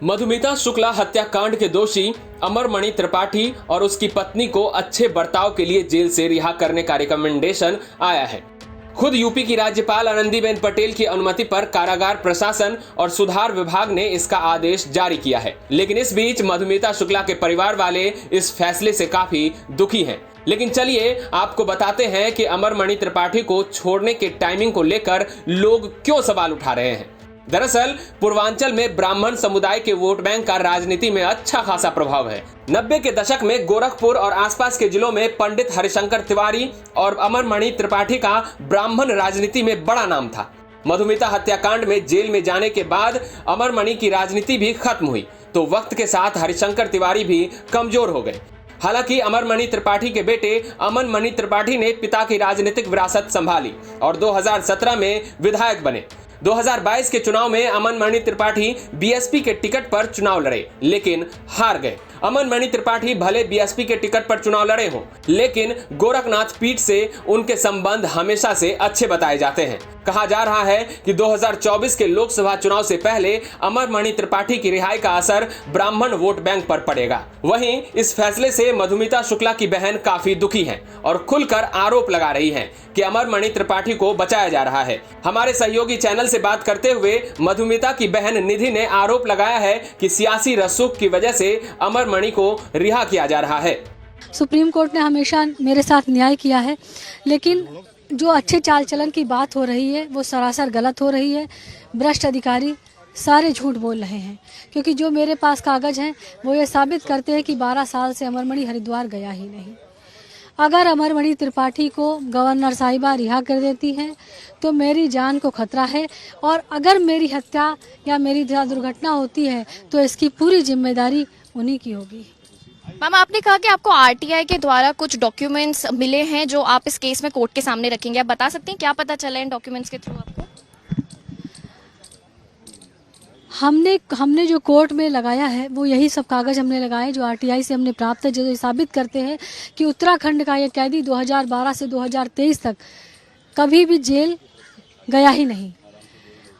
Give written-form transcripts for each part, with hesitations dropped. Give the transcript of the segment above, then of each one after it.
मधुमिता शुक्ला हत्याकांड के दोषी अमरमणि त्रिपाठी और उसकी पत्नी को अच्छे बर्ताव के लिए जेल से रिहा करने का रिकमेंडेशन आया है। खुद यूपी की राज्यपाल आनंदीबेन पटेल की अनुमति पर कारागार प्रशासन और सुधार विभाग ने इसका आदेश जारी किया है। लेकिन इस बीच मधुमिता शुक्ला के परिवार वाले इस फैसले से काफी दुखी हैं। लेकिन चलिए आपको बताते हैं कि अमरमणि त्रिपाठी को छोड़ने के टाइमिंग को लेकर लोग क्यों सवाल उठा रहे हैं। दरअसल पूर्वांचल में ब्राह्मण समुदाय के वोट बैंक का राजनीति में अच्छा खासा प्रभाव है। 90 के दशक में गोरखपुर और आसपास के जिलों में पंडित हरिशंकर तिवारी और अमरमणि त्रिपाठी का ब्राह्मण राजनीति में बड़ा नाम था। मधुमिता हत्याकांड में जेल में जाने के बाद अमरमणि की राजनीति भी खत्म हुई, तो वक्त के साथ हरिशंकर तिवारी भी कमजोर हो गए। हालांकि अमरमणि त्रिपाठी के बेटे अमनमणि त्रिपाठी ने पिता की राजनीतिक विरासत संभाली और 2017 में विधायक बने। 2022 के चुनाव में अमनमणि त्रिपाठी बीएसपी के टिकट पर चुनाव लड़े, लेकिन हार गए। अमनमणि त्रिपाठी भले बीएसपी के टिकट पर चुनाव लड़े हों, लेकिन गोरखनाथ पीठ से उनके संबंध हमेशा से अच्छे बताए जाते हैं। कहा जा रहा है कि 2024 के लोकसभा चुनाव से पहले अमरमणि त्रिपाठी की रिहाई का असर ब्राह्मण वोट बैंक पर पड़ेगा। वहीं इस फैसले से मधुमिता शुक्ला की बहन काफी दुखी हैं और खुलकर आरोप लगा रही हैं कि अमरमणि त्रिपाठी को बचाया जा रहा है। हमारे सहयोगी चैनल से बात करते हुए मधुमिता की बहन निधि ने आरोप लगाया है कि सियासी रसूख की वजह से अमरमणि को रिहा किया जा रहा है। सुप्रीम कोर्ट ने हमेशा मेरे साथ न्याय किया है, लेकिन जो अच्छे चाल चलन की बात हो रही है वो सरासर गलत हो रही है। भ्रष्ट अधिकारी सारे झूठ बोल रहे हैं, क्योंकि जो मेरे पास कागज हैं वो ये साबित करते हैं कि 12 साल से अमरमणि हरिद्वार गया ही नहीं। अगर अमरमणि त्रिपाठी को गवर्नर साहिबा रिहा कर देती हैं तो मेरी जान को खतरा है, और अगर मेरी हत्या या मेरी दुर्घटना होती है तो इसकी पूरी जिम्मेदारी उन्हीं की होगी। मैम, आपने कहा कि आपको आरटीआई के द्वारा कुछ डॉक्यूमेंट्स मिले हैं जो आप इस केस में कोर्ट के सामने रखेंगे। आप बता सकते हैं क्या पता चला इन डॉक्यूमेंट्स के थ्रू आपको? हमने जो कोर्ट में लगाया है वो यही सब कागज हमने लगाए जो आरटीआई से हमने प्राप्त है, जो साबित करते हैं कि उत्तराखंड का ये कैदी 2012 से 2023 तक कभी भी जेल गया ही नहीं।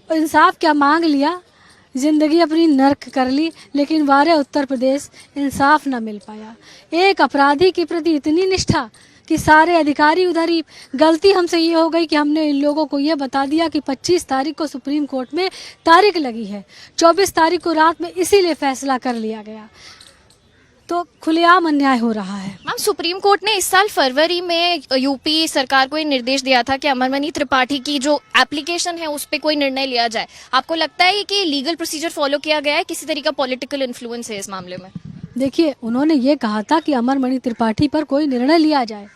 और इंसाफ क्या मांग लिया, जिंदगी अपनी नर्क कर ली, लेकिन वारे उत्तर प्रदेश इंसाफ न मिल पाया। एक अपराधी के प्रति इतनी निष्ठा कि सारे अधिकारी उधर ही। गलती हमसे ये हो गई कि हमने इन लोगों को ये बता दिया कि 25 तारीख को सुप्रीम कोर्ट में तारीख लगी है, 24 तारीख को रात में इसीलिए फैसला कर लिया गया, तो खुलेआम अन्याय हो रहा है। मैम, सुप्रीम कोर्ट ने इस साल फरवरी में यूपी सरकार को ये निर्देश दिया था कि अमरमणि त्रिपाठी की जो एप्लीकेशन है उस पर कोई निर्णय लिया जाए। आपको लगता है कि लीगल प्रोसीजर फॉलो किया गया है, किसी तरीका पॉलिटिकल इन्फ्लुएंस है इस मामले में? देखिए, उन्होंने ये कहा था कि अमरमणि त्रिपाठी पर कोई निर्णय लिया जाए,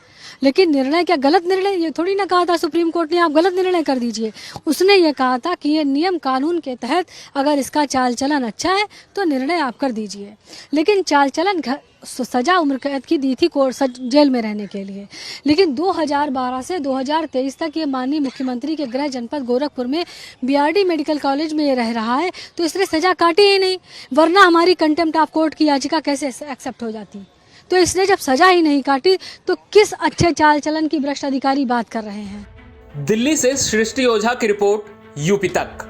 लेकिन निर्णय क्या गलत निर्णय, ये थोड़ी ना कहा था सुप्रीम कोर्ट ने आप गलत निर्णय कर दीजिए। उसने ये कहा था कि ये नियम कानून के तहत अगर इसका चाल चलन अच्छा है तो निर्णय आप कर दीजिए। लेकिन चाल चलन सजा उम्र कैद की दी थी कोर्ट जेल में रहने के लिए, लेकिन 2012 से 2023 तक ये माननीय मुख्यमंत्री के गृह जनपद गोरखपुर में बीआरडी मेडिकल कॉलेज में ये रह रहा है, तो इसने सजा काटी ही नहीं, वरना हमारी कंटेम्प्ट ऑफ कोर्ट की याचिका कैसे एक्सेप्ट हो जाती। तो इसने जब सजा ही नहीं काटी तो किस अच्छे चाल चलन की भ्रष्ट अधिकारी बात कर रहे हैं। दिल्ली से सृष्टि ओझा की रिपोर्ट, यूपी तक।